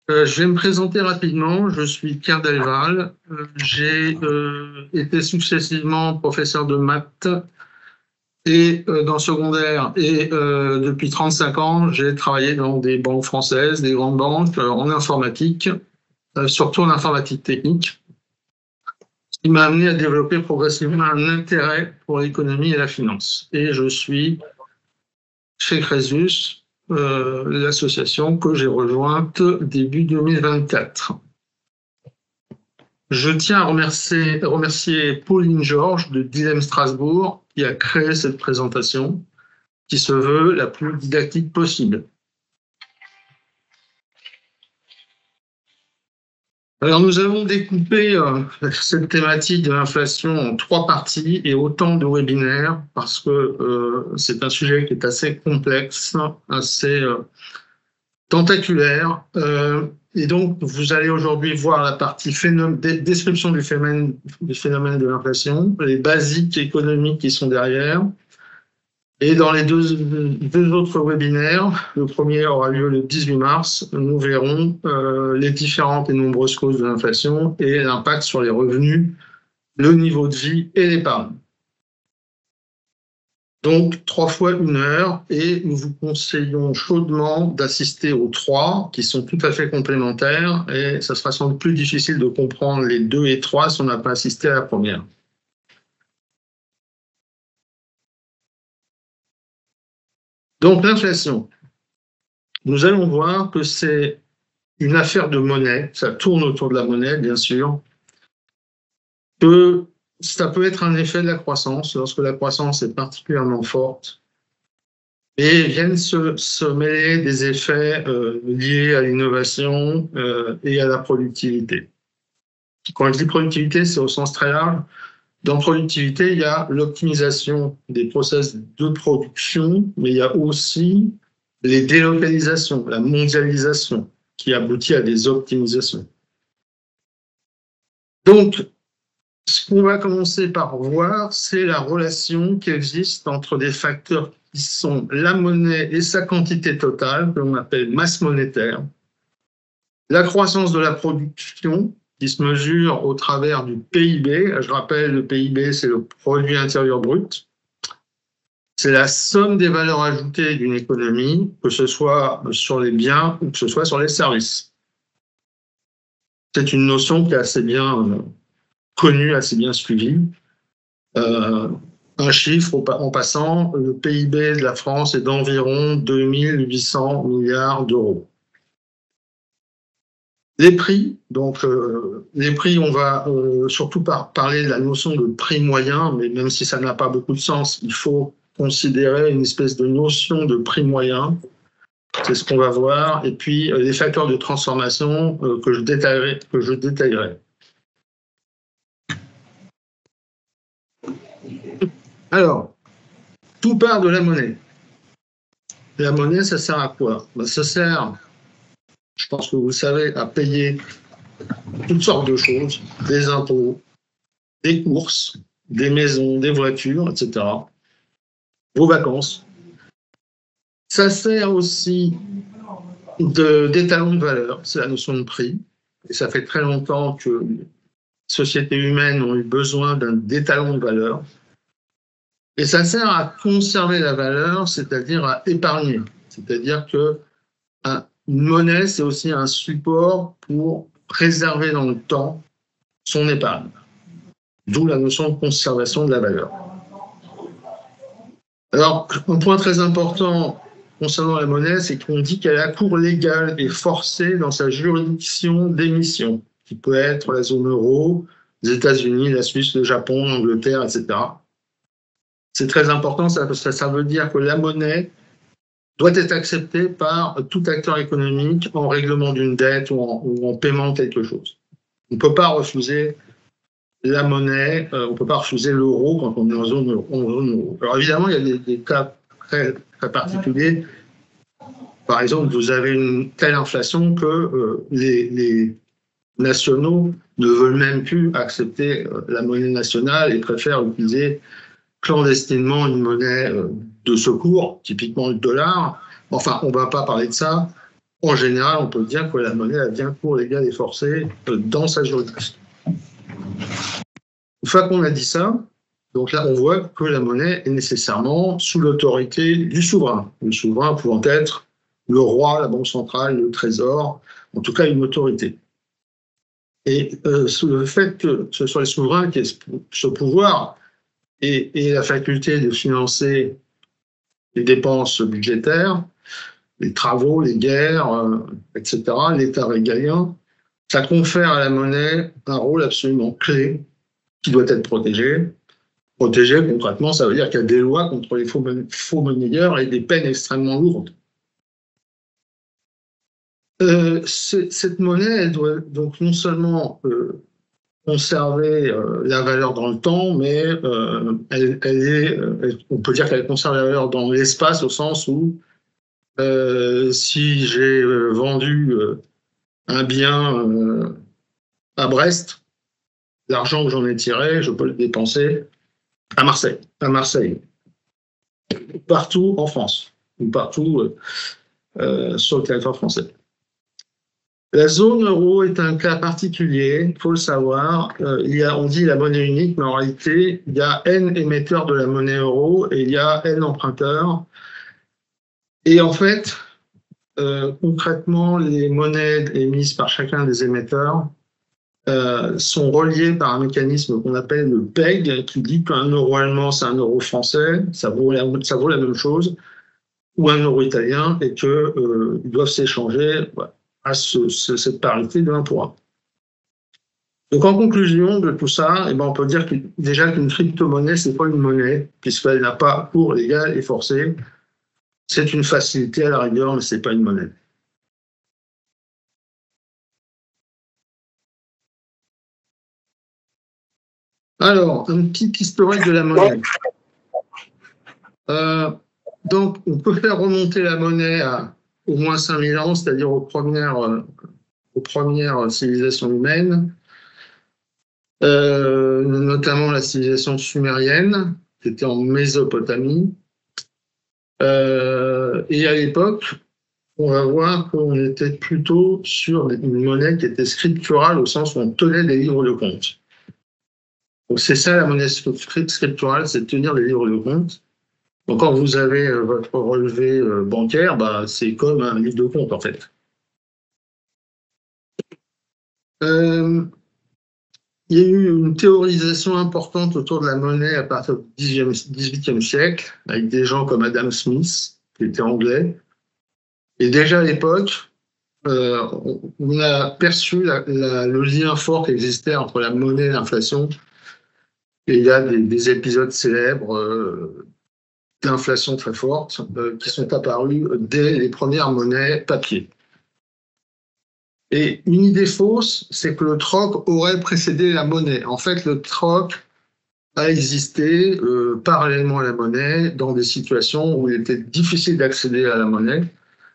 Je vais me présenter rapidement. Je suis Pierre Delval. J'ai été successivement professeur de maths et dans le secondaire. Et depuis 35 ans, j'ai travaillé dans des banques françaises, des grandes banques, en informatique, surtout en informatique technique, ce qui m'a amené à développer progressivement un intérêt pour l'économie et la finance. Et je suis chez Crésus, l'association que j'ai rejointe début 2024. Je tiens à remercier Pauline Georges de Dilemme Strasbourg qui a créé cette présentation qui se veut la plus didactique possible. Alors nous avons découpé cette thématique de l'inflation en 3 parties et autant de webinaires parce que c'est un sujet qui est assez complexe, assez tentaculaire. Et donc, vous allez aujourd'hui voir la partie description du phénomène de l'inflation, les basiques économiques qui sont derrière. Et dans les deux autres webinaires, le premier aura lieu le 18 mars, nous verrons les différentes et nombreuses causes de l'inflation et l'impact sur les revenus, le niveau de vie et l'épargne. Donc, 3 fois 1 heure, et nous vous conseillons chaudement d'assister aux 3, qui sont tout à fait complémentaires, et ça sera sans doute plus difficile de comprendre les 2 et 3 si on n'a pas assisté à la première. Donc, l'inflation. Nous allons voir que c'est une affaire de monnaie, ça tourne autour de la monnaie, bien sûr, que ça peut être un effet de la croissance, lorsque la croissance est particulièrement forte, et viennent se mêler des effets liés à l'innovation et à la productivité. Quand je dis productivité, c'est au sens très large. Dans productivité, il y a l'optimisation des process de production, mais il y a aussi les délocalisations, la mondialisation, qui aboutit à des optimisations. Donc, ce qu'on va commencer par voir, c'est la relation qui existe entre des facteurs qui sont la monnaie et sa quantité totale, que l'on appelle masse monétaire, la croissance de la production, qui se mesure au travers du PIB. Je rappelle, le PIB, c'est le produit intérieur brut. C'est la somme des valeurs ajoutées d'une économie, que ce soit sur les biens ou que ce soit sur les services. C'est une notion qui est assez bien connue, assez bien suivie. Un chiffre en passant, le PIB de la France est d'environ 2800 milliards d'euros. Les prix, donc les prix, on va surtout parler de la notion de prix moyen, mais même si ça n'a pas beaucoup de sens, il faut considérer une espèce de notion de prix moyen. C'est ce qu'on va voir. Et puis les facteurs de transformation que je détaillerai. Alors, tout part de la monnaie. La monnaie, ça sert à quoi? Ça sert, je pense que vous le savez, à payer toutes sortes de choses, des impôts, des courses, des maisons, des voitures, etc. Vos vacances. Ça sert aussi d'étalon de valeur, c'est la notion de prix. Et ça fait très longtemps que les sociétés humaines ont eu besoin d'étalon de valeur. Et ça sert à conserver la valeur, c'est-à-dire à épargner. C'est-à-dire que une monnaie, c'est aussi un support pour préserver dans le temps son épargne. D'où la notion de conservation de la valeur. Alors, un point très important concernant la monnaie, c'est qu'on dit qu'elle a cours légal et forcé dans sa juridiction d'émission, qui peut être la zone euro, les États-Unis, la Suisse, le Japon, l'Angleterre, etc. C'est très important, ça veut dire que la monnaie doit être acceptée par tout acteur économique en règlement d'une dette ou en paiement de quelque chose. On ne peut pas refuser la monnaie, on ne peut pas refuser l'euro quand on est en zone euro. Alors évidemment, il y a des cas très, très particuliers. Par exemple, vous avez une telle inflation que les nationaux ne veulent même plus accepter la monnaie nationale et préfèrent utiliser clandestinement une monnaie de secours, typiquement le dollar. Enfin, on ne va pas parler de ça. en général, on peut dire que la monnaie a bien cours légal et forcé dans sa juridiction. Une fois qu'on a dit ça, donc là, on voit que la monnaie est nécessairement sous l'autorité du souverain. Le souverain pouvant être le roi, la banque centrale, le trésor, en tout cas une autorité. Et sous le fait que ce soit les souverains qui aient ce pouvoir et la faculté de financer les dépenses budgétaires, les travaux, les guerres, etc., l'État régalien, ça confère à la monnaie un rôle absolument clé qui doit être protégé. Protégé, concrètement, ça veut dire qu'il y a des lois contre les faux monnayeurs et des peines extrêmement lourdes. Cette monnaie, elle doit donc non seulement conserver la valeur dans le temps, mais on peut dire qu'elle conserve la valeur dans l'espace au sens où si j'ai vendu un bien à Brest, l'argent que j'en ai tiré, je peux le dépenser à Marseille, partout en France, ou partout sur le territoire français. La zone euro est un cas particulier, il faut le savoir. On dit la monnaie unique, mais en réalité, il y a N émetteurs de la monnaie euro et il y a N emprunteurs. Et en fait, concrètement, les monnaies émises par chacun des émetteurs sont reliées par un mécanisme qu'on appelle le PEG, qui dit qu'un euro allemand, c'est un euro français, ça vaut la même chose, ou un euro italien, et qu'ils doivent s'échanger à cette parité de 1 pour 1. Donc en conclusion de tout ça, on peut dire déjà qu'une crypto-monnaie, ce n'est pas une monnaie, puisqu'elle n'a pas cours légal et forcé. C'est une facilité à la rigueur, mais ce n'est pas une monnaie. Alors, un petit historique de la monnaie. Donc, on peut faire remonter la monnaie à au moins 5000 ans, c'est-à-dire aux premières civilisations humaines, notamment la civilisation sumérienne, qui était en Mésopotamie. Et à l'époque, on va voir qu'on était plutôt sur une monnaie qui était scripturale, au sens où on tenait des livres de compte. Donc c'est ça la monnaie scripturale, c'est de tenir des livres de compte. Donc quand vous avez votre relevé bancaire, c'est comme un livre de compte en fait. Il y a eu une théorisation importante autour de la monnaie à partir du XVIIIe siècle, avec des gens comme Adam Smith, qui était anglais. Et déjà à l'époque, on a perçu le lien fort qui existait entre la monnaie et l'inflation. Et il y a des épisodes célèbres d'inflation très forte qui sont apparus dès les premières monnaies papier. Et une idée fausse, c'est que le troc aurait précédé la monnaie. En fait, le troc a existé parallèlement à la monnaie dans des situations où il était difficile d'accéder à la monnaie.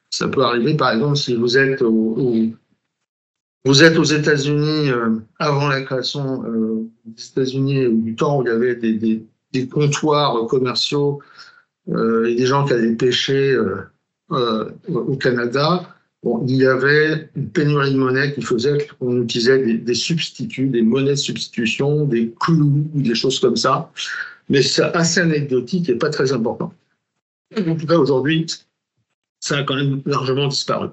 Ça peut arriver, par exemple, si vous êtes aux États-Unis avant la création des États-Unis, du temps où il y avait des comptoirs commerciaux et des gens qui allaient pêcher au Canada. Bon, il y avait une pénurie de monnaie qui faisait qu'on utilisait des substituts, des monnaies de substitution, des clous, des choses comme ça. Mais c'est assez anecdotique et pas très important. En tout cas, aujourd'hui, ça a quand même largement disparu.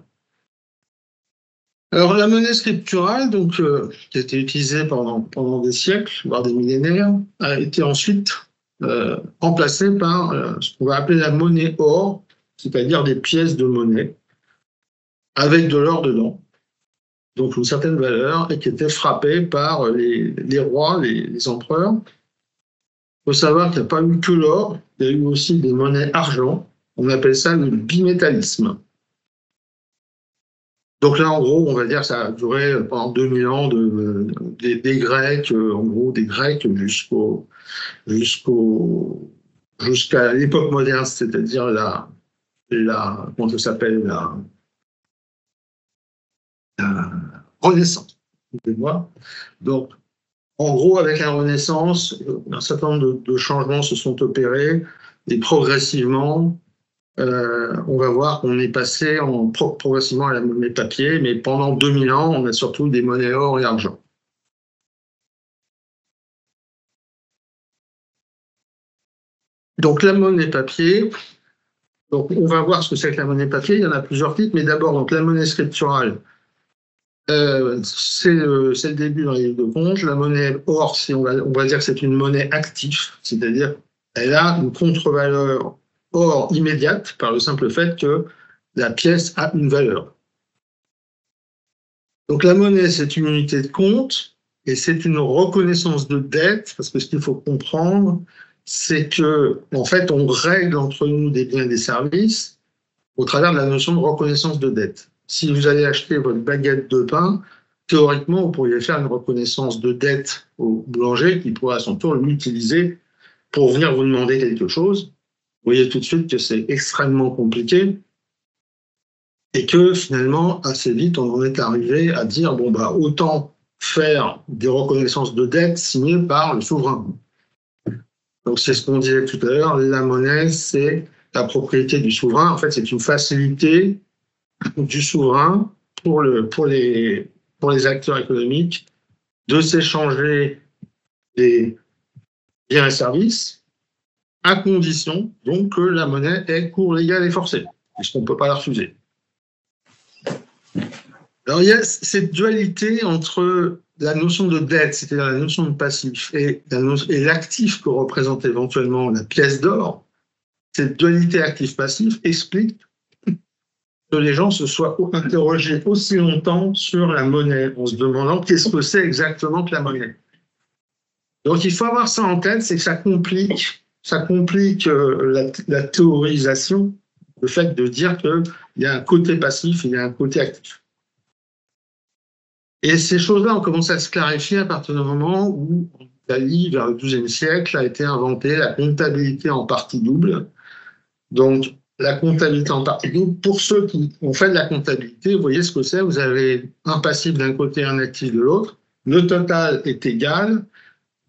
Alors, la monnaie scripturale, donc, qui a été utilisée pendant des siècles, voire des millénaires, a été ensuite remplacée par ce qu'on va appeler la monnaie or, c'est-à-dire des pièces de monnaie avec de l'or dedans, donc une certaine valeur, et qui était frappée par les rois, les empereurs. Il faut savoir qu'il n'y a pas eu que l'or, il y a eu aussi des monnaies argent. On appelle ça le bimétallisme. Donc là, en gros, on va dire que ça a duré pendant 2000 ans des Grecs, en gros des Grecs jusqu'à l'époque moderne, c'est-à-dire comment ça s'appelle, la Renaissance. Donc, en gros, avec la Renaissance, un certain nombre de changements se sont opérés et progressivement, on va voir qu'on est passé progressivement à la monnaie papier, mais pendant 2000 ans, on a surtout des monnaies or et argent. Donc la monnaie papier, donc on va voir ce que c'est que la monnaie papier, il y en a plusieurs types, mais d'abord, donc la monnaie scripturale, c'est le début dans les livres de Conge. La monnaie or, on va dire que c'est une monnaie active, c'est-à-dire elle a une contre-valeur or immédiate par le simple fait que la pièce a une valeur. Donc la monnaie, c'est une unité de compte et c'est une reconnaissance de dette, parce que ce qu'il faut comprendre, c'est que en fait, on règle entre nous des biens et des services au travers de la notion de reconnaissance de dette. Si vous allez acheter votre baguette de pain, théoriquement, vous pourriez faire une reconnaissance de dette au boulanger qui pourrait à son tour l'utiliser pour venir vous demander quelque chose. Vous voyez tout de suite que c'est extrêmement compliqué et que finalement, assez vite, on en est arrivé à dire bon, bah, autant faire des reconnaissances de dette signées par le souverain. Donc, c'est ce qu'on disait tout à l'heure, la monnaie, c'est la propriété du souverain. En fait, c'est une facilité du souverain pour les acteurs économiques de s'échanger des biens et services à condition donc que la monnaie ait cours légal et forcé, puisqu'on ne peut pas la refuser. Alors il y a cette dualité entre la notion de dette, c'est-à-dire la notion de passif, et l'actif que représente éventuellement la pièce d'or. Cette dualité actif-passif explique que les gens se soient interrogés aussi longtemps sur la monnaie, en se demandant qu'est-ce que c'est exactement que la monnaie. Donc il faut avoir ça en tête, c'est que ça complique la théorisation, le fait de dire qu'il y a un côté passif et il y a un côté actif. Et ces choses-là ont commencé à se clarifier à partir du moment où, en Italie, vers le XIIe siècle, a été inventée la comptabilité en partie double. Donc, la comptabilité en partie double, pour ceux qui ont fait de la comptabilité, vous voyez ce que c'est, vous avez un passif d'un côté et un actif de l'autre, le total est égal,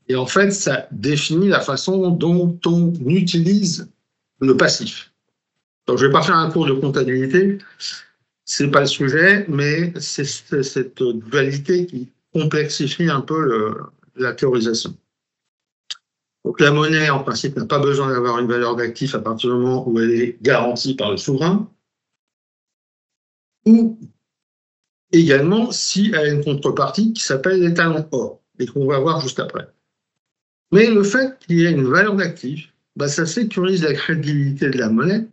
et en fait, ça définit la façon dont on utilise le passif. Donc, je ne vais pas faire un cours de comptabilité, c'est pas le sujet, mais c'est cette dualité qui complexifie un peu la théorisation. Donc la monnaie, en principe, n'a pas besoin d'avoir une valeur d'actif à partir du moment où elle est garantie par le souverain, ou également si elle a une contrepartie qui s'appelle l'étalon or, et qu'on va voir juste après. Mais le fait qu'il y ait une valeur d'actif, bah, ça sécurise la crédibilité de la monnaie.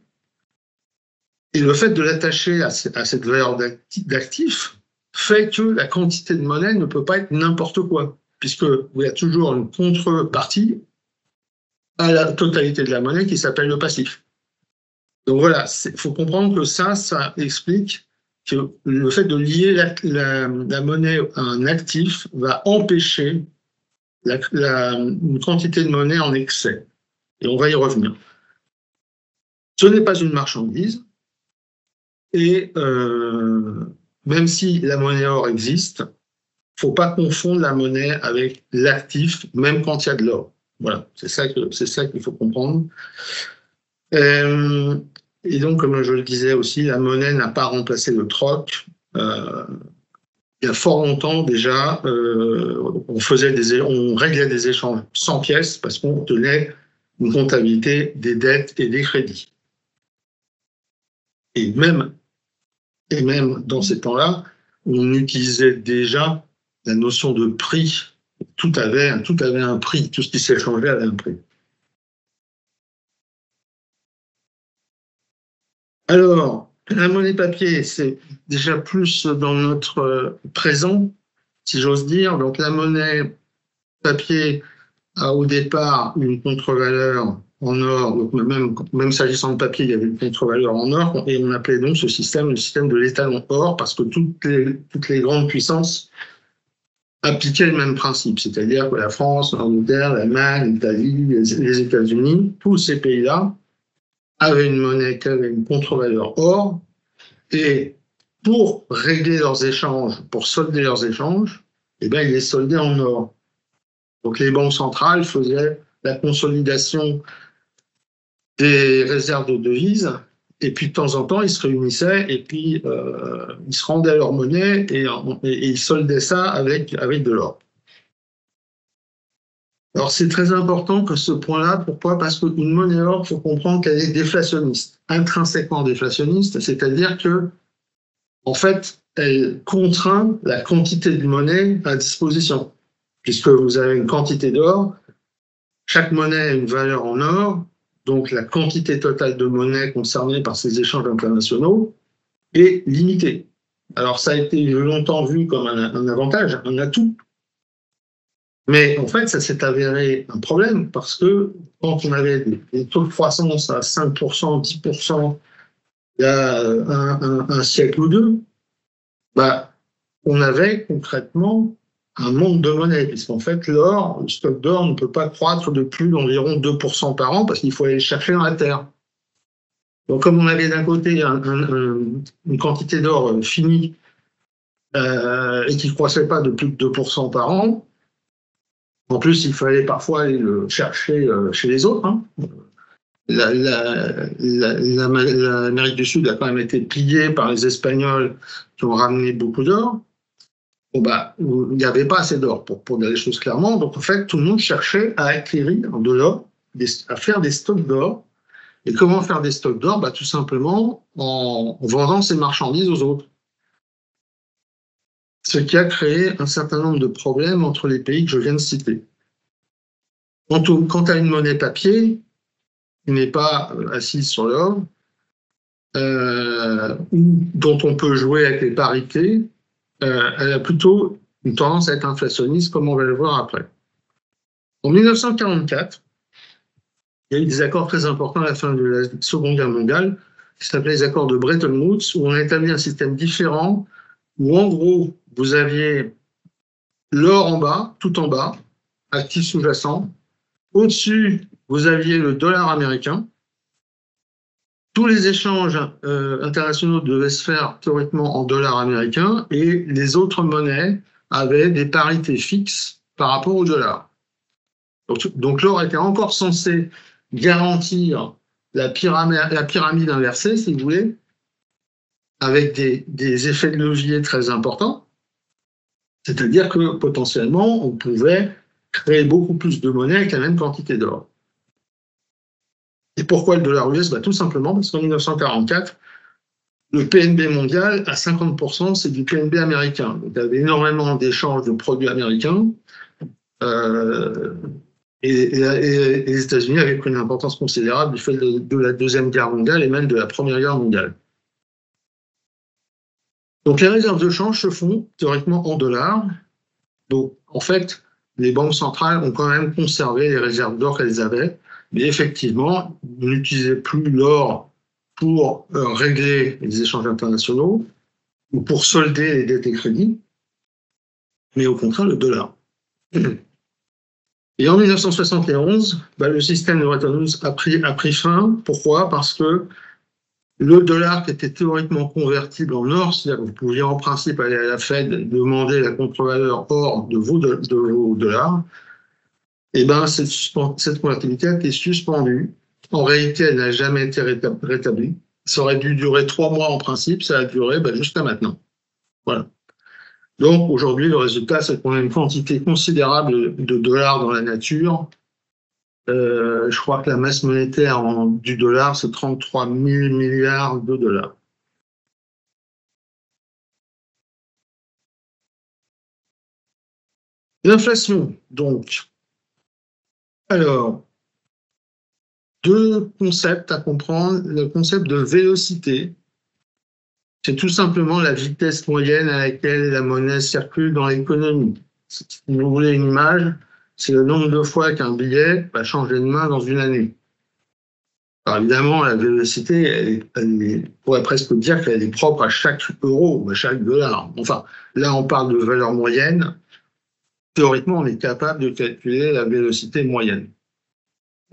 Et le fait de l'attacher à cette valeur d'actif fait que la quantité de monnaie ne peut pas être n'importe quoi, puisqu'il y a toujours une contrepartie à la totalité de la monnaie qui s'appelle le passif. Donc voilà, il faut comprendre que ça explique que le fait de lier la monnaie à un actif va empêcher une quantité de monnaie en excès. Et on va y revenir. Ce n'est pas une marchandise. Et même si la monnaie or existe, il ne faut pas confondre la monnaie avec l'actif, même quand il y a de l'or. Voilà, c'est ça qu'il faut comprendre. Et donc, comme je le disais aussi, la monnaie n'a pas remplacé le troc. Il y a fort longtemps déjà, on réglait des échanges sans pièces parce qu'on tenait une comptabilité des dettes et des crédits. Et même dans ces temps-là, on utilisait déjà la notion de prix. Tout avait un prix, tout ce qui s'échangeait avait un prix. Alors, la monnaie papier, c'est déjà plus dans notre présent, si j'ose dire. Donc, la monnaie papier a au départ une contre-valeur en or. Donc, même s'agissant de papier, il y avait une contre-valeur en or. Et on appelait donc ce système le système de l'étalon or, parce que toutes les grandes puissances appliquaient le même principe. C'est-à-dire que la France, l'Angleterre, l'Allemagne, l'Italie, les États-Unis, tous ces pays-là avaient une monnaie qui avait une contre-valeur or, et pour régler leurs échanges, pour solder leurs échanges, eh bien, ils les soldaient en or. Donc les banques centrales faisaient la consolidation des réserves de devises et puis de temps en temps, ils se réunissaient et puis ils se rendaient leur monnaie et ils soldaient ça avec de l'or. Alors c'est très important que ce point-là, pourquoi? Parce qu'une monnaie or, il faut comprendre qu'elle est déflationniste, intrinsèquement déflationniste, c'est-à-dire que en fait, elle contraint la quantité de monnaie à disposition, puisque vous avez une quantité d'or, chaque monnaie a une valeur en or, donc la quantité totale de monnaie concernée par ces échanges internationaux est limitée. Alors ça a été longtemps vu comme un avantage, un atout, mais en fait ça s'est avéré un problème parce que quand on avait des taux de croissance à 5%, 10% il y a un siècle ou deux, bah, on avait concrètement un manque de monnaie, puisqu'en fait, l'or, le stock d'or ne peut pas croître de plus d'environ 2% par an, parce qu'il faut aller le chercher dans la terre. Donc, comme on avait d'un côté une quantité d'or finie et qui ne croissait pas de plus de 2% par an, en plus, il fallait parfois aller le chercher chez les autres. Hein. L'Amérique du Sud a quand même été pillée par les Espagnols qui ont ramené beaucoup d'or. Bon, bah, il n'y avait pas assez d'or pour dire les choses clairement. Donc, en fait, tout le monde cherchait à acquérir de l'or, à faire des stocks d'or. Et comment faire des stocks d'or? Bah, tout simplement en vendant ces marchandises aux autres. Ce qui a créé un certain nombre de problèmes entre les pays que je viens de citer. Quant à une monnaie papier, qui n'est pas assise sur l'or, dont on peut jouer avec les parités, elle a plutôt une tendance à être inflationniste, comme on va le voir après. En 1944, il y a eu des accords très importants à la fin de la Seconde Guerre mondiale, qui s'appelaient les accords de Bretton Woods, où on a établi un système différent, où en gros, vous aviez l'or en bas, tout en bas, actif sous-jacent. Au-dessus, vous aviez le dollar américain. Tous les échanges internationaux devaient se faire théoriquement en dollars américains et les autres monnaies avaient des parités fixes par rapport au dollar. Donc l'or était encore censé garantir la pyramide inversée, si vous voulez, avec des effets de levier très importants. C'est-à-dire que potentiellement, on pouvait créer beaucoup plus de monnaie avec la même quantité d'or. Et pourquoi le dollar US? Tout simplement parce qu'en 1944, le PNB mondial, à 50%, c'est du PNB américain. Donc, il y avait énormément d'échanges de produits américains. Et les États-Unis avaient pris une importance considérable du fait de la Deuxième Guerre mondiale et même de la Première Guerre mondiale. Donc, les réserves de change se font théoriquement en dollars. Donc, en fait, les banques centrales ont quand même conservé les réserves d'or qu'elles avaient. Mais effectivement, ils n'utilisaient plus l'or pour régler les échanges internationaux ou pour solder les dettes et crédits, mais au contraire le dollar. Et en 1971, le système de Bretton Woods a pris fin. Pourquoi? Parce que le dollar qui était théoriquement convertible en or, c'est-à-dire que vous pouviez en principe aller à la Fed demander la contre-valeur or de vos dollars, et cette convertibilité a été suspendue. En réalité, elle n'a jamais été rétablie. Ça aurait dû durer 3 mois en principe, ça a duré jusqu'à maintenant. Voilà. Donc aujourd'hui, le résultat, c'est qu'on a une quantité considérable de dollars dans la nature. Je crois que la masse monétaire du dollar, c'est 33 000 milliards de dollars. L'inflation, donc. Alors, 2 concepts à comprendre. Le concept de vélocité, c'est tout simplement la vitesse moyenne à laquelle la monnaie circule dans l'économie. Si vous voulez une image, c'est le nombre de fois qu'un billet va changer de main dans une année. Alors évidemment, la vélocité, on pourrait presque dire qu'elle est propre à chaque euro ou à chaque dollar. Enfin, là, on parle de valeur moyenne. Théoriquement, on est capable de calculer la vélocité moyenne.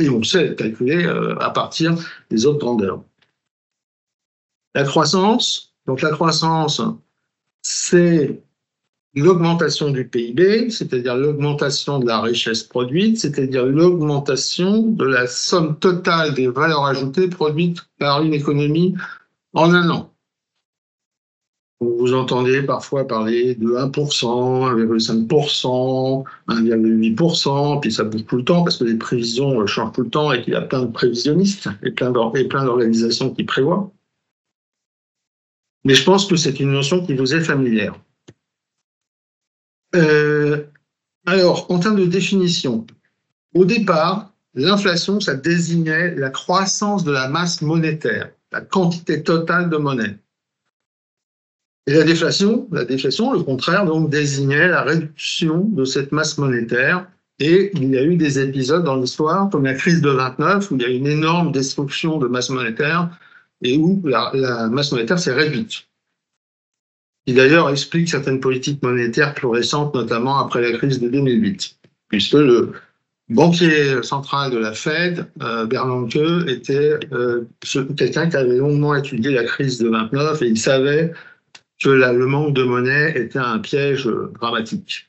Et on sait calculer à partir des autres grandeurs. La croissance, c'est l'augmentation du PIB, c'est-à-dire l'augmentation de la richesse produite, c'est-à-dire l'augmentation de la somme totale des valeurs ajoutées produites par une économie en un an. Vous entendez parfois parler de 1%, 1,5%, 1,8%, puis ça bouge tout le temps parce que les prévisions changent tout le temps et qu'il y a plein de prévisionnistes et plein d'organisations qui prévoient. Mais je pense que c'est une notion qui vous est familière. Alors, en termes de définition, au départ, l'inflation, ça désignait la croissance de la masse monétaire, la quantité totale de monnaie. Et la déflation, le contraire, donc, désignait la réduction de cette masse monétaire. Et il y a eu des épisodes dans l'histoire, comme la crise de 29, où il y a eu une énorme destruction de masse monétaire et où la masse monétaire s'est réduite. Qui d'ailleurs explique certaines politiques monétaires plus récentes, notamment après la crise de 2008, puisque le banquier central de la Fed, Bernanke, était quelqu'un qui avait longuement étudié la crise de 29 et il savait que le manque de monnaie était un piège dramatique.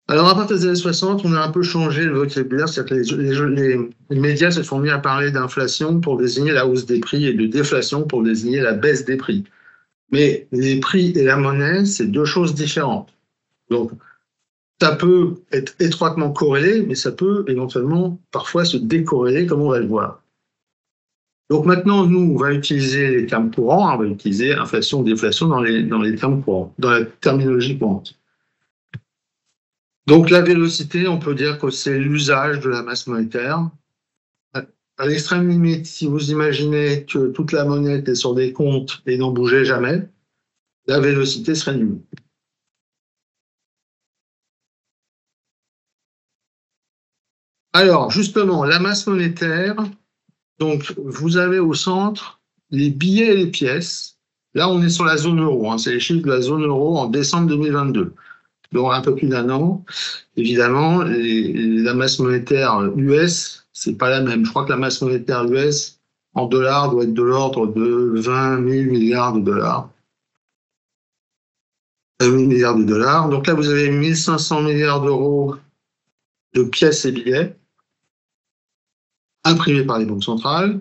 Alors, à partir des années 60, on a un peu changé le vocabulaire, c'est-à-dire que les médias se sont mis à parler d'inflation pour désigner la hausse des prix et de déflation pour désigner la baisse des prix. Mais les prix et la monnaie, c'est deux choses différentes. Donc, ça peut être étroitement corrélé, mais ça peut éventuellement parfois se décorréler, comme on va le voir. Donc maintenant, nous, on va utiliser les termes courants, on va utiliser inflation, déflation dans les termes courants, dans la terminologie courante. Donc la vélocité, on peut dire que c'est l'usage de la masse monétaire. À l'extrême limite, si vous imaginez que toute la monnaie était sur des comptes et n'en bougeait jamais, la vélocité serait nulle. Alors, justement, la masse monétaire, donc vous avez au centre les billets et les pièces. Là, on est sur la zone euro, hein, c'est les chiffres de la zone euro en décembre 2022. Donc, un peu plus d'un an. Évidemment, la masse monétaire US, c'est pas la même. Je crois que la masse monétaire US en dollars doit être de l'ordre de 20 000 milliards de dollars. 20 000 milliards de dollars. Donc là, vous avez 1 500 milliards d'euros de pièces et billets imprimés par les banques centrales.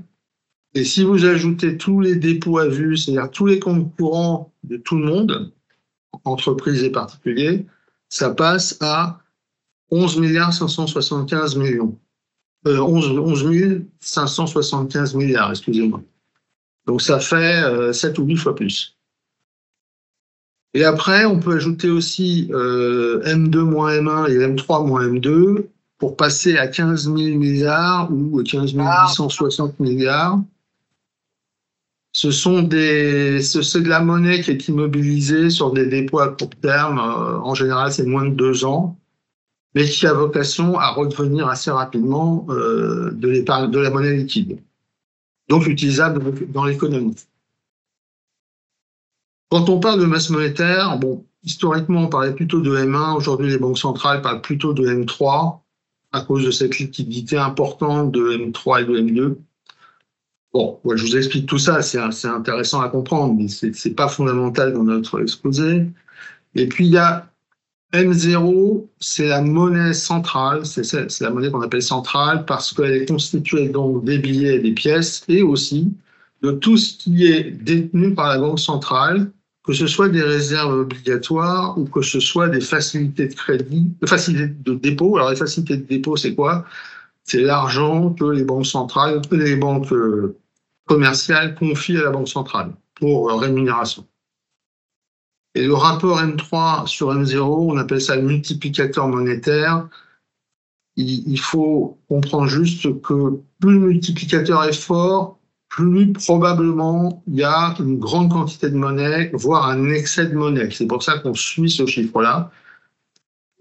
Et si vous ajoutez tous les dépôts à vue, c'est-à-dire tous les comptes courants de tout le monde, entreprises et particuliers, ça passe à 11 575 millions. 11 575 milliards, excusez-moi. Donc ça fait 7 ou 8 fois plus. Et après, on peut ajouter aussi M2 moins M1 et M3 moins M2 pour passer à 15 000 milliards ou 15 860 milliards. C'est de la monnaie qui est immobilisée sur des dépôts à court terme. En général, c'est moins de 2 ans, mais qui a vocation à redevenir assez rapidement de la monnaie liquide, donc utilisable dans l'économie. Quand on parle de masse monétaire, bon, historiquement, on parlait plutôt de M1. Aujourd'hui, les banques centrales parlent plutôt de M3 à cause de cette liquidité importante de M3 et de M2. Bon, ouais, je vous explique tout ça, c'est intéressant à comprendre, mais c'est pas fondamental dans notre exposé. Et puis, il y a M0, c'est la monnaie centrale, c'est la monnaie qu'on appelle centrale parce qu'elle est constituée donc des billets et des pièces et aussi de tout ce qui est détenu par la banque centrale, que ce soit des réserves obligatoires ou que ce soit des facilités de crédit, facilités de dépôt. Alors, les facilités de dépôt, c'est quoi? C'est l'argent que les banques centrales, les banques commerciales confient à la banque centrale pour rémunération. Et le rapport M3 sur M0, on appelle ça le multiplicateur monétaire. Il faut comprendre juste que plus le multiplicateur est fort, plus probablement il y a une grande quantité de monnaie, voire un excès de monnaie. C'est pour ça qu'on suit ce chiffre-là.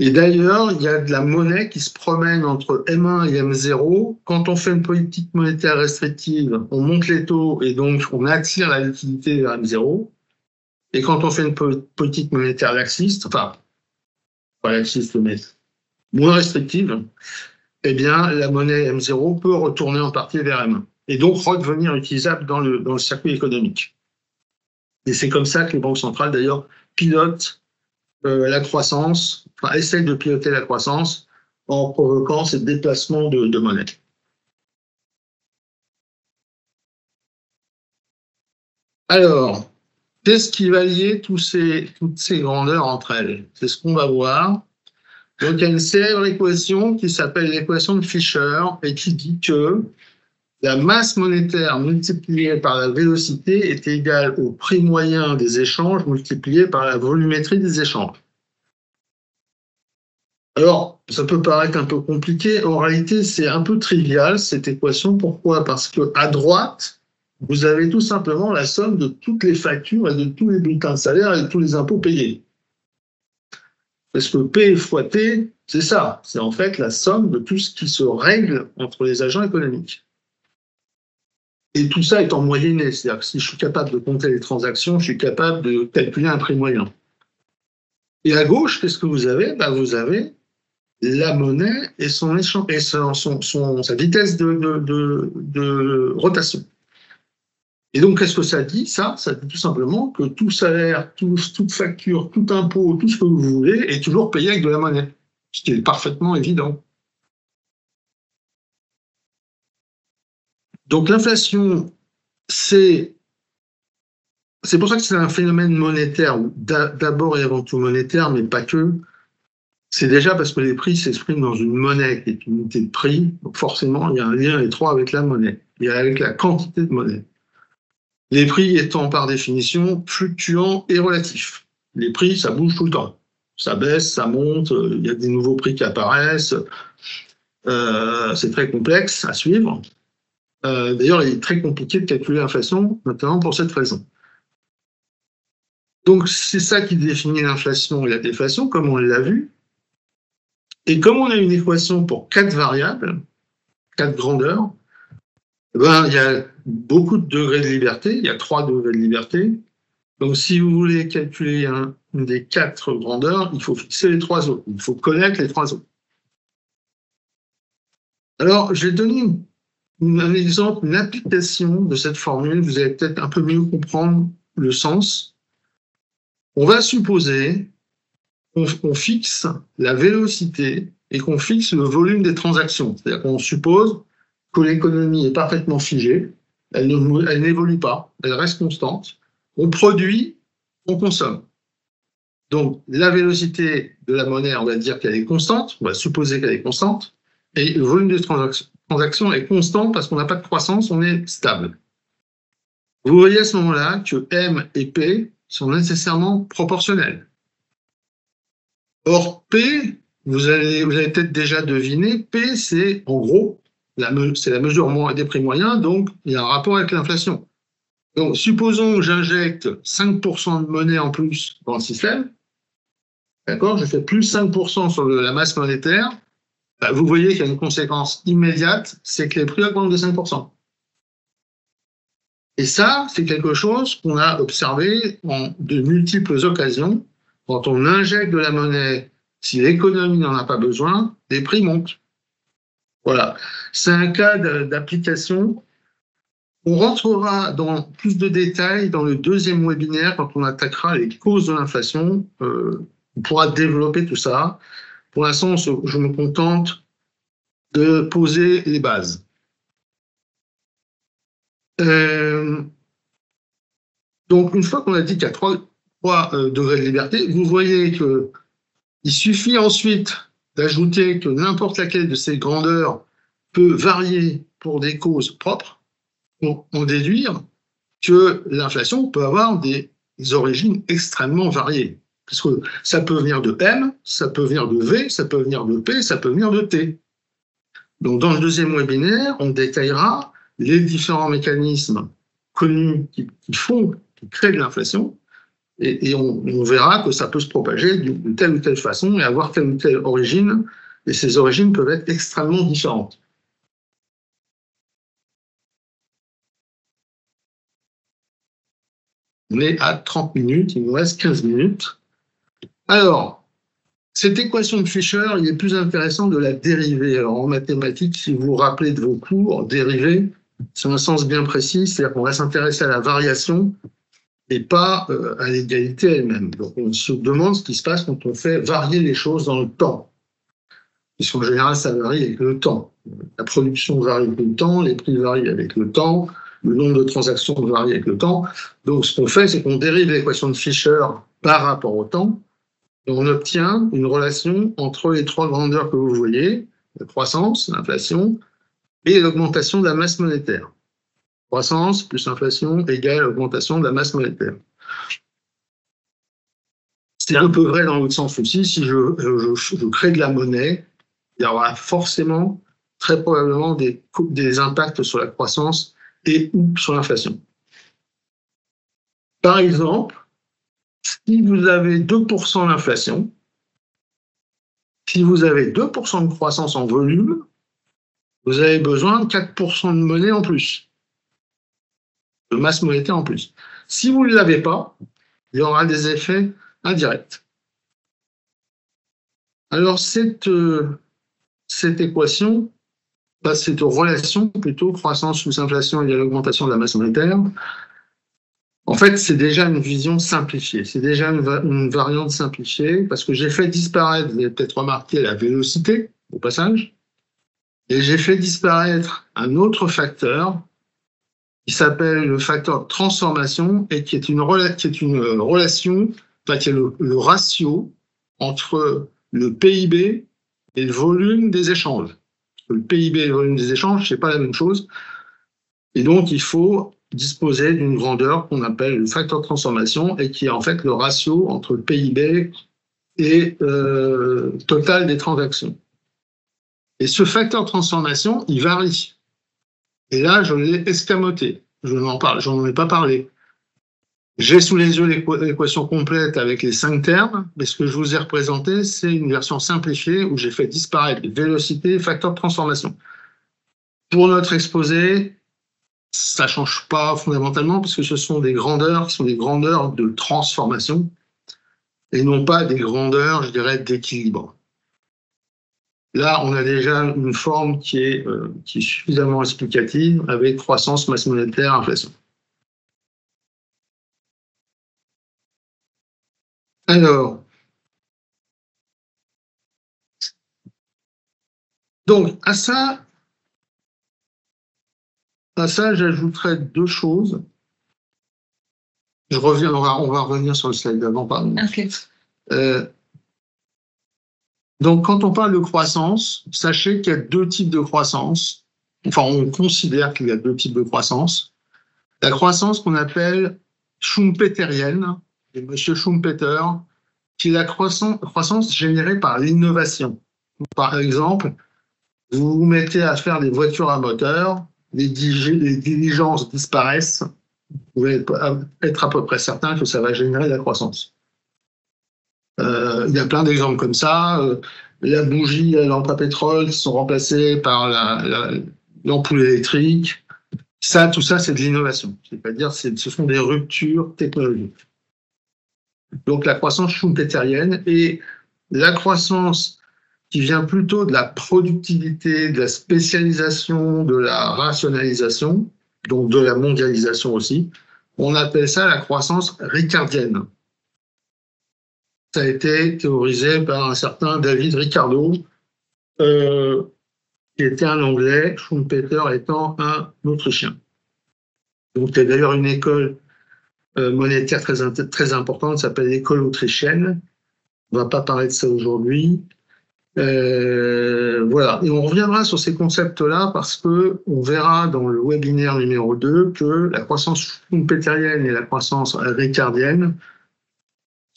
Et d'ailleurs, il y a de la monnaie qui se promène entre M1 et M0. Quand on fait une politique monétaire restrictive, on monte les taux et donc on attire la liquidité vers M0. Et quand on fait une politique monétaire laxiste, enfin, pas laxiste, mais moins restrictive, eh bien, la monnaie M0 peut retourner en partie vers M1 et donc redevenir utilisable dans le circuit économique. Et c'est comme ça que les banques centrales, d'ailleurs, pilotent la croissance, enfin, essaye de piloter la croissance en provoquant ces déplacements de monnaie. Alors, qu'est-ce qui va lier toutes ces grandeurs entre elles? C'est ce qu'on va voir. Donc, il y a une célèbre équation qui s'appelle l'équation de Fisher et qui dit que la masse monétaire multipliée par la vélocité est égale au prix moyen des échanges multiplié par la volumétrie des échanges. Alors, ça peut paraître un peu compliqué. En réalité, c'est un peu trivial, cette équation. Pourquoi? Parce qu'à droite, vous avez tout simplement la somme de toutes les factures et de tous les bulletins de salaire et de tous les impôts payés. Parce que P fois T, c'est ça. C'est en fait la somme de tout ce qui se règle entre les agents économiques. Et tout ça est en moyenné. C'est-à-dire que si je suis capable de compter les transactions, je suis capable de calculer un prix moyen. Et à gauche, qu'est-ce que vous avez? Vous avez la monnaie et sa vitesse de rotation. Et donc, qu'est-ce que ça dit? Ça dit tout simplement que tout salaire, toute facture, tout impôt, tout ce que vous voulez est toujours payé avec de la monnaie, ce qui est parfaitement évident. Donc, l'inflation, c'est pour ça que c'est un phénomène monétaire, d'abord et avant tout monétaire, mais pas que. C'est déjà parce que les prix s'expriment dans une monnaie qui est une unité de prix, donc forcément, il y a un lien étroit avec la monnaie, et avec la quantité de monnaie. Les prix étant par définition fluctuants et relatifs. Les prix, ça bouge tout le temps. Ça baisse, ça monte, il y a des nouveaux prix qui apparaissent. C'est très complexe à suivre. D'ailleurs, il est très compliqué de calculer l'inflation, notamment pour cette raison. Donc, c'est ça qui définit l'inflation et la déflation, comme on l'a vu. Et comme on a une équation pour 4 variables, 4 grandeurs, il y a beaucoup de degrés de liberté, il y a 3 degrés de liberté. Donc, si vous voulez calculer une des 4 grandeurs, il faut fixer les 3 autres. Il faut connaître les 3 autres. Alors, je vais donner un exemple, une application de cette formule. Vous allez peut-être un peu mieux comprendre le sens. On va supposer qu'on fixe la vélocité et qu'on fixe le volume des transactions. C'est-à-dire qu'on suppose que l'économie est parfaitement figée, elle n'évolue pas, elle reste constante. On produit, on consomme. Donc, la vélocité de la monnaie, on va dire qu'elle est constante, on va supposer qu'elle est constante, et le volume des transactions est constant parce qu'on n'a pas de croissance, on est stable. Vous voyez à ce moment-là que M et P sont nécessairement proportionnels. Or, P, vous avez peut-être déjà deviné, P, c'est en gros, c'est la mesure des prix moyens, donc il y a un rapport avec l'inflation. Donc, supposons que j'injecte 5% de monnaie en plus dans le système, d'accord, je fais plus 5% sur la masse monétaire, vous voyez qu'il y a une conséquence immédiate, c'est que les prix augmentent de 5%. Et ça, c'est quelque chose qu'on a observé en de multiples occasions. Quand on injecte de la monnaie, si l'économie n'en a pas besoin, les prix montent. Voilà. C'est un cas d'application. On rentrera dans plus de détails dans le deuxième webinaire quand on attaquera les causes de l'inflation. On pourra développer tout ça. Pour l'instant, je me contente de poser les bases. Donc, une fois qu'on a dit qu'il y a 3 degrés de liberté, vous voyez qu'il suffit ensuite d'ajouter que n'importe laquelle de ces grandeurs peut varier pour des causes propres, pour en déduire que l'inflation peut avoir des origines extrêmement variées. Parce que ça peut venir de M, ça peut venir de V, ça peut venir de P, ça peut venir de T. Donc, dans le deuxième webinaire, on détaillera les différents mécanismes connus qui créent de l'inflation, et on verra que ça peut se propager de telle ou telle façon et avoir telle ou telle origine, et ces origines peuvent être extrêmement différentes. On est à 30 minutes, il nous reste 15 minutes. Alors, cette équation de Fisher, il est plus intéressant de la dériver. Alors, en mathématiques, si vous vous rappelez de vos cours, dériver, c'est un sens bien précis, c'est-à-dire qu'on va s'intéresser à la variation et pas à l'égalité elle-même. Donc on se demande ce qui se passe quand on fait varier les choses dans le temps. Puisqu'en général, ça varie avec le temps. La production varie avec le temps, les prix varient avec le temps, le nombre de transactions varie avec le temps. Donc ce qu'on fait, c'est qu'on dérive l'équation de Fisher par rapport au temps, et on obtient une relation entre les trois grandeurs que vous voyez, la croissance, l'inflation, et l'augmentation de la masse monétaire. Croissance plus inflation égale augmentation de la masse monétaire. C'est un peu vrai dans l'autre sens aussi. Si je crée de la monnaie, il y aura forcément, très probablement, des impacts sur la croissance et ou sur l'inflation. Par exemple, si vous avez 2% d'inflation, si vous avez 2% de croissance en volume, vous avez besoin de 4% de monnaie en plus, de masse monétaire en plus. Si vous ne l'avez pas, il y aura des effets indirects. Alors, cette équation, cette relation plutôt, croissance plus inflation égale augmentation de la masse monétaire, en fait, c'est déjà une vision simplifiée, c'est déjà une variante simplifiée, parce que j'ai fait disparaître, vous avez peut-être remarqué, la vélocité, au passage, et j'ai fait disparaître un autre facteur qui s'appelle le facteur de transformation et qui est une relation, enfin, qui est le ratio entre le PIB et le volume des échanges. Le PIB et le volume des échanges, c'est pas la même chose. Et donc, il faut disposer d'une grandeur qu'on appelle le facteur de transformation et qui est en fait le ratio entre le PIB et total des transactions. Et ce facteur de transformation, il varie. Et là, je l'ai escamoté. J'en ai pas parlé. J'ai sous les yeux l'équation complète avec les 5 termes, mais ce que je vous ai représenté, c'est une version simplifiée où j'ai fait disparaître vélocité et facteur de transformation. Pour notre exposé, ça ne change pas fondamentalement parce que ce sont des grandeurs qui sont des grandeurs de transformation et non pas des grandeurs, je dirais, d'équilibre. Là, on a déjà une forme qui est suffisamment explicative avec croissance, masse monétaire, inflation. Alors, donc à ça, j'ajouterais deux choses. On va revenir sur le slide d'avant, pardon. Okay. Donc, quand on parle de croissance, sachez qu'il y a deux types de croissance. Enfin, on considère qu'il y a deux types de croissance. La croissance qu'on appelle schumpeterienne, de M. Schumpeter, qui est la croissance générée par l'innovation. Par exemple, vous vous mettez à faire des voitures à moteur, les diligences disparaissent, vous pouvez être à peu près certain que ça va générer de la croissance. Il y a plein d'exemples comme ça. La bougie, la lampe à pétrole qui sont remplacées par l'ampoule électrique. Tout ça, c'est de l'innovation. C'est-à-dire, ce sont des ruptures technologiques. Donc, la croissance schumpeterienne et la croissance qui vient plutôt de la productivité, de la spécialisation, de la rationalisation, donc de la mondialisation aussi. On appelle ça la croissance ricardienne. Ça a été théorisé par un certain David Ricardo, qui était un Anglais, Schumpeter étant un Autrichien. Donc, il y a d'ailleurs une école monétaire très importante, qui s'appelle l'école autrichienne. On ne va pas parler de ça aujourd'hui. Voilà. Et on reviendra sur ces concepts-là parce qu'on verra dans le webinaire numéro 2 que la croissance schumpeterienne et la croissance ricardienne,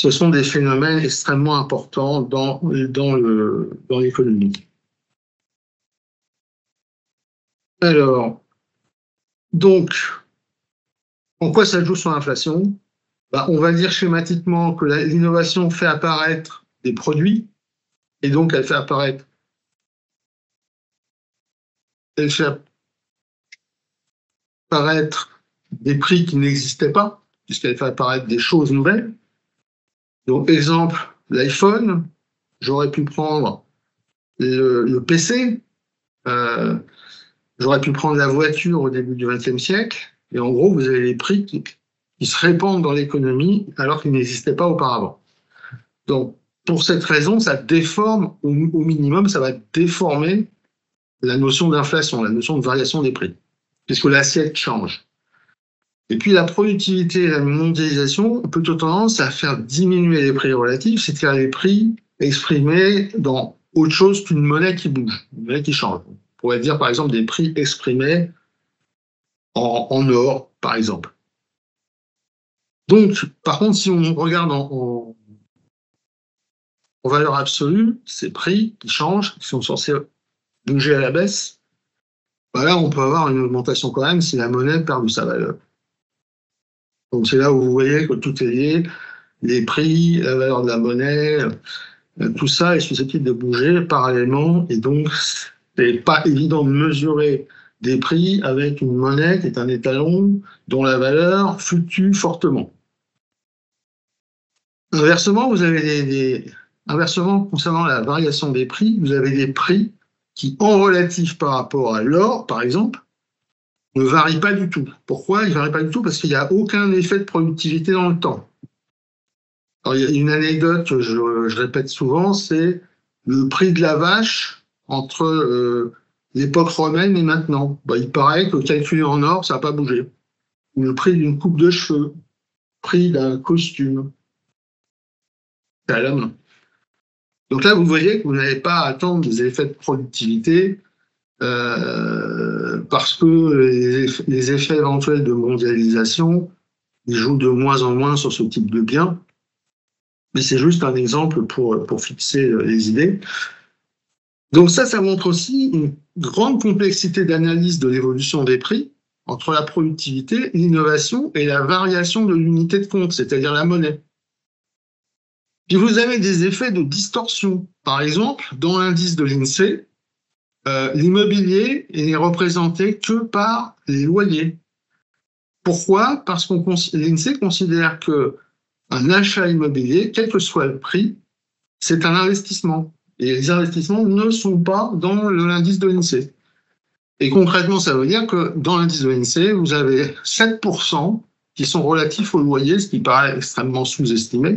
ce sont des phénomènes extrêmement importants dans l'économie. Alors, donc, en quoi ça joue sur l'inflation? On va dire schématiquement que l'innovation fait apparaître des produits, et donc elle fait apparaître des prix qui n'existaient pas, puisqu'elle fait apparaître des choses nouvelles. Donc, exemple, l'iPhone, j'aurais pu prendre le PC, j'aurais pu prendre la voiture au début du XXe siècle, et en gros, vous avez les prix qui qui se répandent dans l'économie alors qu'ils n'existaient pas auparavant. Donc, pour cette raison, ça déforme, au minimum, ça va déformer la notion d'inflation, la notion de variation des prix, puisque l'assiette change. Et puis la productivité et la mondialisation ont plutôt tendance à faire diminuer les prix relatifs, c'est-à-dire les prix exprimés dans autre chose qu'une monnaie qui bouge, une monnaie qui change. On pourrait dire par exemple des prix exprimés en or, par exemple. Donc, par contre, si on regarde en valeur absolue, ces prix qui changent, qui sont censés bouger à la baisse, bah là, on peut avoir une augmentation quand même si la monnaie perd de sa valeur. Donc, c'est là où vous voyez que tout est lié, les prix, la valeur de la monnaie, tout ça est susceptible de bouger parallèlement, et donc, c'est pas évident de mesurer des prix avec une monnaie qui est un étalon dont la valeur fluctue fortement. Inversement, vous avez inversement, concernant la variation des prix, vous avez des prix qui, en relatif par rapport à l'or, par exemple, ne varient pas du tout. Pourquoi ils ne varient pas du tout? Parce qu'il n'y a aucun effet de productivité dans le temps. Alors, il y a une anecdote que je répète souvent, c'est le prix de la vache entre l'époque romaine et maintenant. Bah, il paraît que calculé en or, ça n'a pas bougé. Ou le prix d'une coupe de cheveux, prix d'un costume. C'est à la main. Donc là, vous voyez que vous n'avez pas à attendre des effets de productivité parce que les effets éventuels de mondialisation, ils jouent de moins en moins sur ce type de biens. Mais c'est juste un exemple pour fixer les idées. Donc ça montre aussi une grande complexité d'analyse de l'évolution des prix entre la productivité, l'innovation et la variation de l'unité de compte, c'est-à-dire la monnaie. Puis vous avez des effets de distorsion. Par exemple, dans l'indice de l'INSEE, l'immobilier n'est représenté que par les loyers. Pourquoi? Parce que l'INSEE considère qu'un achat immobilier, quel que soit le prix, c'est un investissement. Et les investissements ne sont pas dans l'indice de l'INSEE. Et concrètement, ça veut dire que dans l'indice de l'INSEE, vous avez 7% qui sont relatifs au loyer, ce qui paraît extrêmement sous-estimé.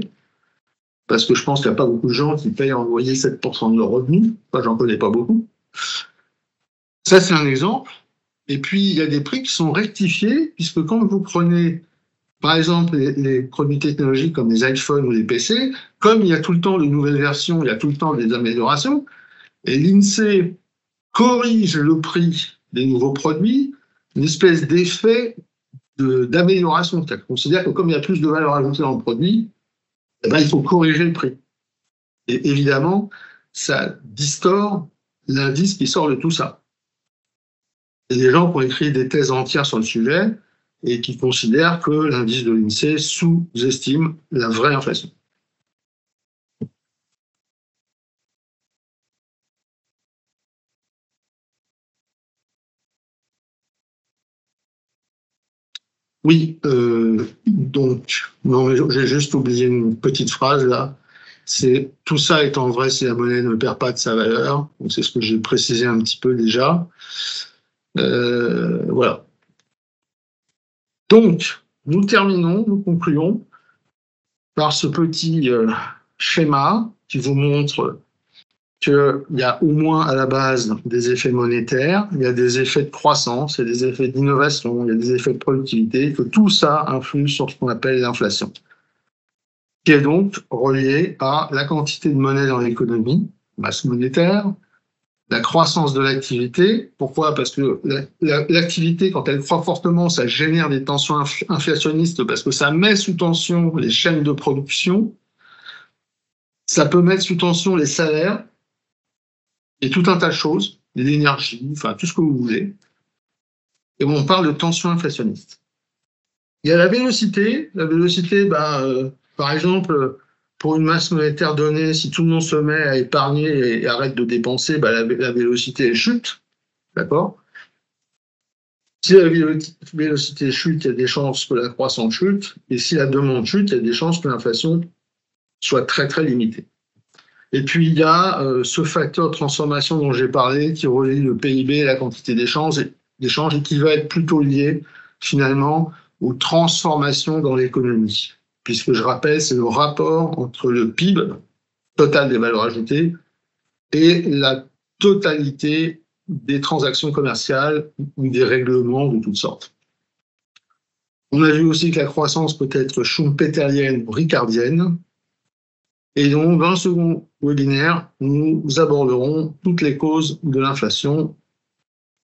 Parce que je pense qu'il n'y a pas beaucoup de gens qui payent en loyer 7% de leurs revenus. Enfin, j'en connais pas beaucoup. Ça, c'est un exemple. Et puis, il y a des prix qui sont rectifiés, puisque quand vous prenez, par exemple, les produits technologiques comme les iPhones ou les PC, comme il y a tout le temps de nouvelles versions, il y a tout le temps des améliorations, et l'INSEE corrige le prix des nouveaux produits, une espèce d'effet d'amélioration. On considère que comme il y a plus de valeur ajoutée dans le produit, eh ben, il faut corriger le prix. Et évidemment, ça distord l'indice qui sort de tout ça. Il y a des gens qui ont écrit des thèses entières sur le sujet et qui considèrent que l'indice de l'INSEE sous-estime la vraie inflation. Oui, donc, non, mais j'ai juste oublié une petite phrase là. C'est tout ça étant vrai si la monnaie ne perd pas de sa valeur. C'est ce que j'ai précisé un petit peu déjà. Voilà. Donc, nous concluons par ce petit schéma qui vous montre qu'il y a au moins à la base des effets monétaires, il y a des effets de croissance, il y a des effets d'innovation, il y a des effets de productivité, que tout ça influe sur ce qu'on appelle l'inflation, qui est donc relié à la quantité de monnaie dans l'économie, masse monétaire, la croissance de l'activité. Pourquoi? Parce que l'activité, quand elle croît fortement, ça génère des tensions inflationnistes parce que ça met sous tension les chaînes de production, ça peut mettre sous tension les salaires et tout un tas de choses, l'énergie, enfin tout ce que vous voulez. Et on parle de tension inflationniste. Il y a la vélocité. La vélocité, par exemple, pour une masse monétaire donnée, si tout le monde se met à épargner et arrête de dépenser, la vélocité elle chute. D'accord? Si la vélocité chute, il y a des chances que la croissance chute. Et si la demande chute, il y a des chances que l'inflation soit très, très limitée. Et puis, il y a ce facteur de transformation dont j'ai parlé, qui relie le PIB et la quantité d'échanges et qui va être plutôt lié, finalement, ou transformation dans l'économie. Puisque je rappelle, c'est le rapport entre le PIB, total des valeurs ajoutées, et la totalité des transactions commerciales ou des règlements de toutes sortes. On a vu aussi que la croissance peut être schumpeterienne ou ricardienne. Et donc, dans le second webinaire, nous aborderons toutes les causes de l'inflation.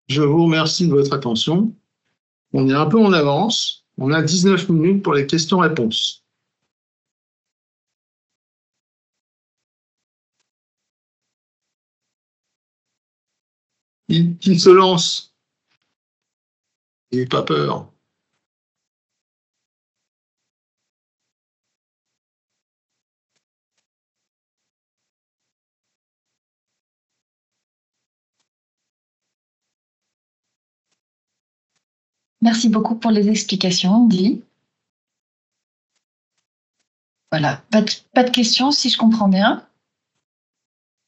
Je vous remercie de votre attention. On est un peu en avance. On a 19 minutes pour les questions-réponses. Qui se lance? N'ayez pas peur. Merci beaucoup pour les explications, Guy. Voilà, pas de questions si je comprends bien.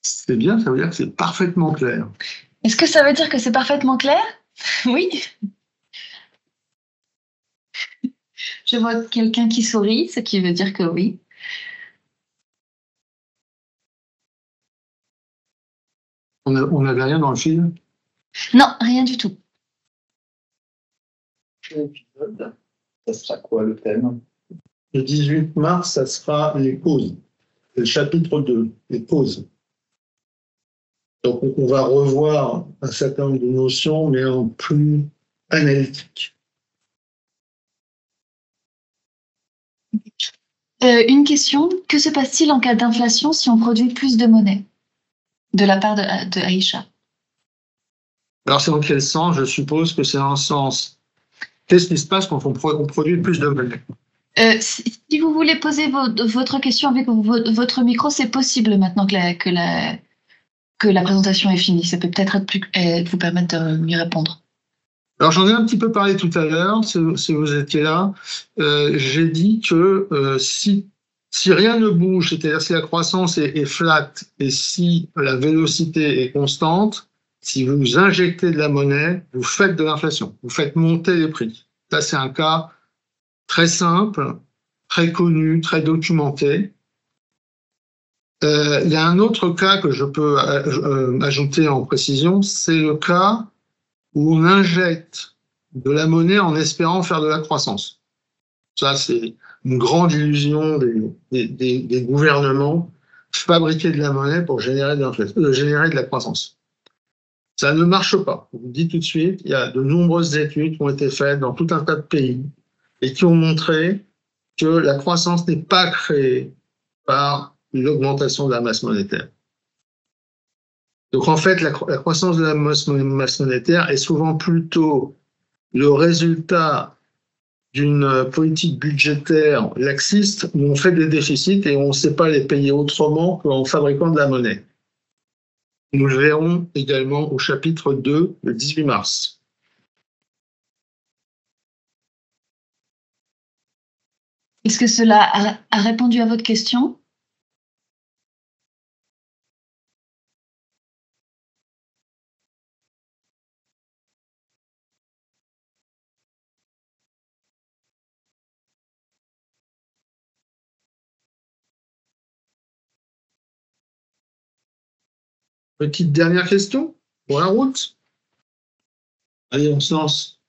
C'est bien, ça veut dire que c'est parfaitement clair. Est-ce que ça veut dire que c'est parfaitement clair? Oui. Je vois quelqu'un qui sourit, ce qui veut dire que oui. On n'avait rien dans le film? Non, rien du tout. Ça sera quoi le thème? Le 18 mars, ça sera les causes. Le chapitre 2, les causes. Donc on va revoir un certain nombre de notions, mais en plus analytique. Une question, que se passe-t-il en cas d'inflation si on produit plus de monnaie? De la part de Aïcha. Alors c'est dans quel sens? Je suppose que c'est dans le sens. Qu'est-ce qui se passe quand on produit plus de monnaie? Si vous voulez poser votre question avec votre micro, c'est possible maintenant que la présentation est finie. Ça peut peut-être vous permettre de mieux répondre. Alors j'en ai un petit peu parlé tout à l'heure, si vous étiez là. J'ai dit que si rien ne bouge, c'est-à-dire si la croissance est flat et si la vélocité est constante, si vous injectez de la monnaie, vous faites de l'inflation, vous faites monter les prix. Ça, c'est un cas très simple, très connu, très documenté. Il y a un autre cas que je peux ajouter en précision, c'est le cas où on injecte de la monnaie en espérant faire de la croissance. Ça, c'est une grande illusion des gouvernements, fabriquer de la monnaie pour générer de la croissance. Ça ne marche pas. Je vous le dis tout de suite, il y a de nombreuses études qui ont été faites dans tout un tas de pays et qui ont montré que la croissance n'est pas créée par l'augmentation de la masse monétaire. Donc en fait, la croissance de la masse monétaire est souvent plutôt le résultat d'une politique budgétaire laxiste où on fait des déficits et on ne sait pas les payer autrement qu'en fabriquant de la monnaie. Nous le verrons également au chapitre 2, le 18 mars. Est-ce que cela a répondu à votre question? Petite dernière question pour la route. Allez, on se lance.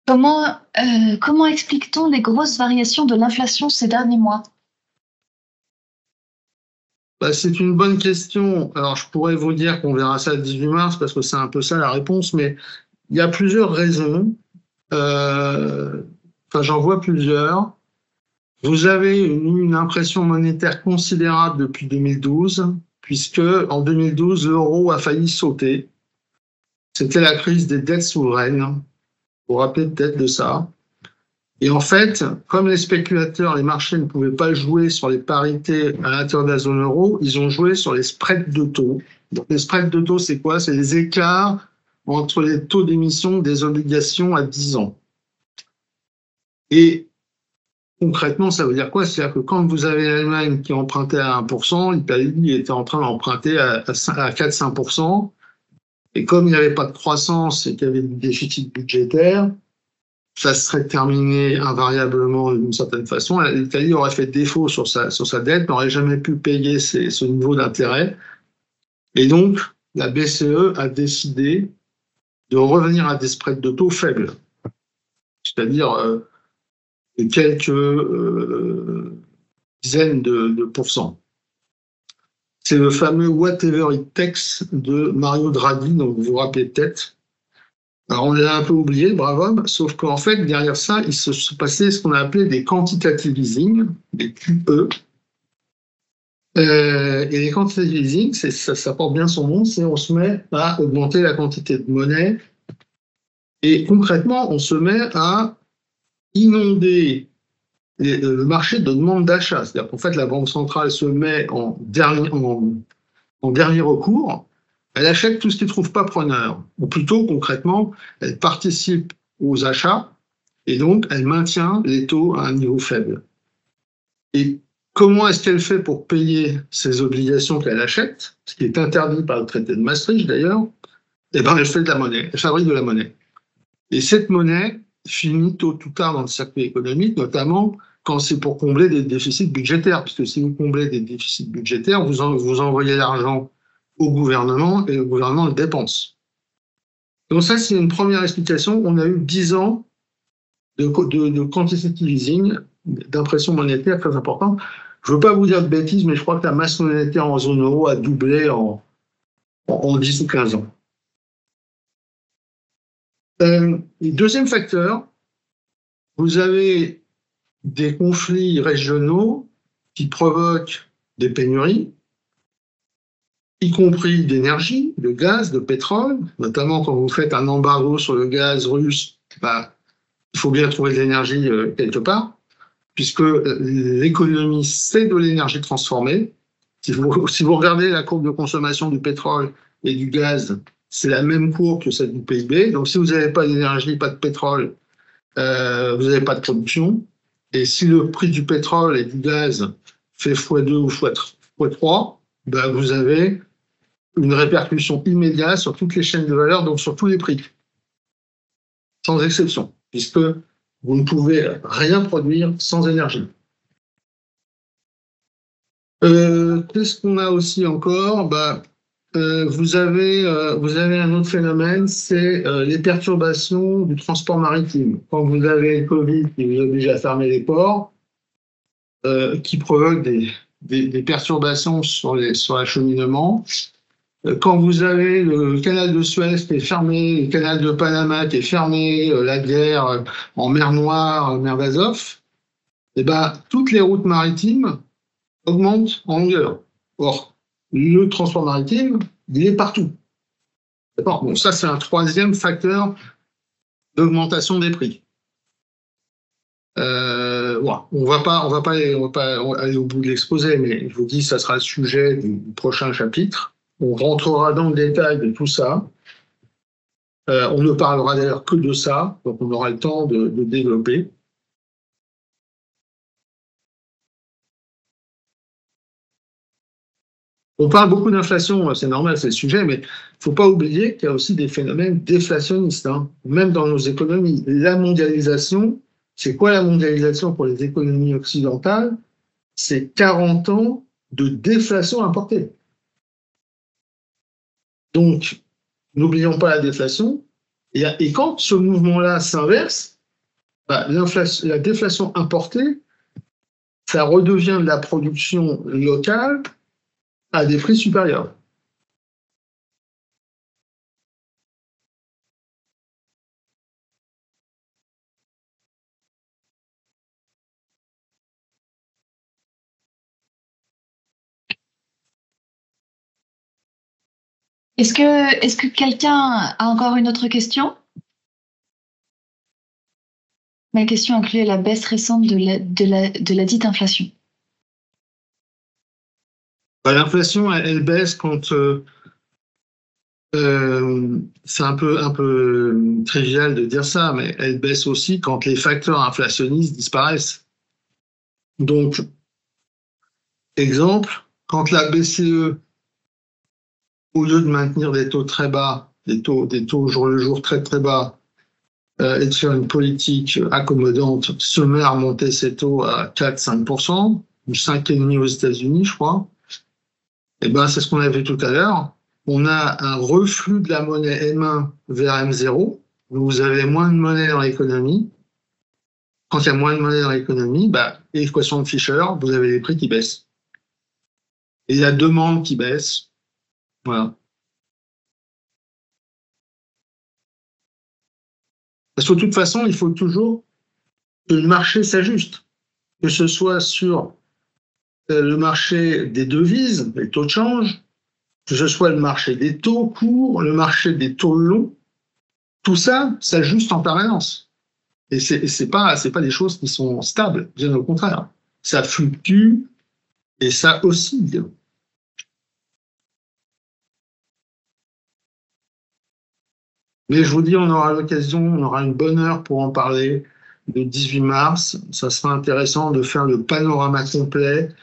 Comment explique-t-on les grosses variations de l'inflation ces derniers mois? C'est une bonne question. Alors, je pourrais vous dire qu'on verra ça le 18 mars parce que c'est un peu ça la réponse, mais il y a plusieurs raisons. J'en vois plusieurs. Vous avez eu une impression monétaire considérable depuis 2012, puisque en 2012, l'euro a failli sauter. C'était la crise des dettes souveraines. Vous vous rappelez peut-être de ça. Et en fait, comme les spéculateurs, les marchés ne pouvaient pas jouer sur les parités à l'intérieur de la zone euro, ils ont joué sur les spreads de taux. Donc les spreads de taux, c'est quoi? C'est les écarts entre les taux d'émission des obligations à 10 ans. Et concrètement, ça veut dire quoi? C'est-à-dire que quand vous avez l'Allemagne qui empruntait à 1%, l'Italie était en train d'emprunter à 4-5%, Et comme il n'y avait pas de croissance et qu'il y avait du déficit budgétaire, ça serait terminé invariablement d'une certaine façon. L'Italie aurait fait défaut sur sa dette, n'aurait jamais pu payer ce niveau d'intérêt. Et donc, la BCE a décidé de revenir à des spreads de taux faibles, c'est-à-dire quelques dizaines de pourcents. C'est le fameux Whatever It Takes de Mario Draghi, donc vous vous rappelez peut-être. Alors on l'a un peu oublié, bravo homme, sauf qu'en fait, derrière ça, il se passait ce qu'on a appelé des quantitative easing, des QE. Et les quantitative easing, ça porte bien son nom, c'est on se met à augmenter la quantité de monnaie et concrètement, on se met à inonder le marché de demande d'achat. C'est-à-dire qu'en fait, la Banque centrale se met en dernier recours, elle achète tout ce qui ne trouve pas preneur. Ou plutôt, concrètement, elle participe aux achats et donc elle maintient les taux à un niveau faible. Et comment est-ce qu'elle fait pour payer ces obligations qu'elle achète, ce qui est interdit par le traité de Maastricht d'ailleurs? Eh bien, elle fait de la monnaie, elle fabrique de la monnaie. Et cette monnaie finit tôt ou tard dans le circuit économique, notamment quand c'est pour combler des déficits budgétaires, puisque si vous comblez des déficits budgétaires, vous envoyez l'argent au gouvernement et le gouvernement le dépense. Donc ça, c'est une première explication. On a eu 10 ans de quantitative easing, d'impression monétaire très importante. Je ne veux pas vous dire de bêtises, mais je crois que la masse monétaire en zone euro a doublé en 10 ou 15 ans. Deuxième facteur, vous avez des conflits régionaux qui provoquent des pénuries, y compris d'énergie, de gaz, de pétrole, notamment quand vous faites un embargo sur le gaz russe, il faut bien trouver de l'énergie quelque part, puisque l'économie, c'est de l'énergie transformée. Si vous regardez la courbe de consommation du pétrole et du gaz, c'est la même courbe que celle du PIB. Donc si vous n'avez pas d'énergie, pas de pétrole, vous n'avez pas de production. Et si le prix du pétrole et du gaz fait x2 ou x3, vous avez une répercussion immédiate sur toutes les chaînes de valeur, donc sur tous les prix, sans exception, puisque vous ne pouvez rien produire sans énergie. Qu'est-ce qu'on a aussi encore? Vous avez un autre phénomène, c'est les perturbations du transport maritime. Quand vous avez le Covid qui vous oblige à fermer les ports, qui provoque des perturbations sur l'acheminement. Quand vous avez le canal de Suez qui est fermé, le canal de Panama qui est fermé, la guerre en mer Noire, mer d'Azov, toutes les routes maritimes augmentent en longueur. Or, le transport maritime, il est partout. Bon, ça, c'est un troisième facteur d'augmentation des prix. On va pas aller au bout de l'exposé, mais je vous dis, ça sera le sujet du prochain chapitre. On rentrera dans le détail de tout ça. On ne parlera d'ailleurs que de ça, donc on aura le temps de développer. On parle beaucoup d'inflation, c'est normal, c'est le sujet, mais il ne faut pas oublier qu'il y a aussi des phénomènes déflationnistes, même dans nos économies. La mondialisation, c'est quoi la mondialisation pour les économies occidentales? C'est 40 ans de déflation importée. Donc, n'oublions pas la déflation. Et quand ce mouvement-là s'inverse, la déflation importée, ça redevient de la production locale à des prix supérieurs. Est-ce que quelqu'un a encore une autre question? Ma question incluait la baisse récente de la dite inflation. L'inflation, elle baisse quand c'est un peu trivial de dire ça, mais elle baisse aussi quand les facteurs inflationnistes disparaissent. Donc, exemple, quand la BCE, au lieu de maintenir des taux très bas, des taux jour le jour très très bas, et de faire une politique accommodante, se met à remonter ses taux à 4-5%, ou 5,5% aux États-Unis, je crois, et ben c'est ce qu'on a vu tout à l'heure. On a un reflux de la monnaie M1 vers M0. Vous avez moins de monnaie dans l'économie. Quand il y a moins de monnaie dans l'économie, bah, l'équation de Fisher, vous avez les prix qui baissent. Et la demande qui baisse. Voilà. Parce que de toute façon, il faut toujours que le marché s'ajuste. Que ce soit sur le marché des devises, les taux de change, que ce soit le marché des taux courts, le marché des taux longs, tout ça s'ajuste en permanence. Et c'est pas des choses qui sont stables, bien au contraire. Ça fluctue et ça oscille. Mais je vous dis, on aura l'occasion, on aura une bonne heure pour en parler le 18 mars. Ça sera intéressant de faire le panorama complet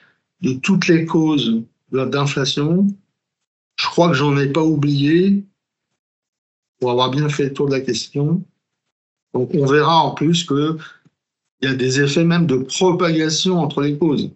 de toutes les causes d'inflation. Je crois que j'en ai pas oublié pour avoir bien fait le tour de la question. Donc on verra en plus qu'il y a des effets même de propagation entre les causes.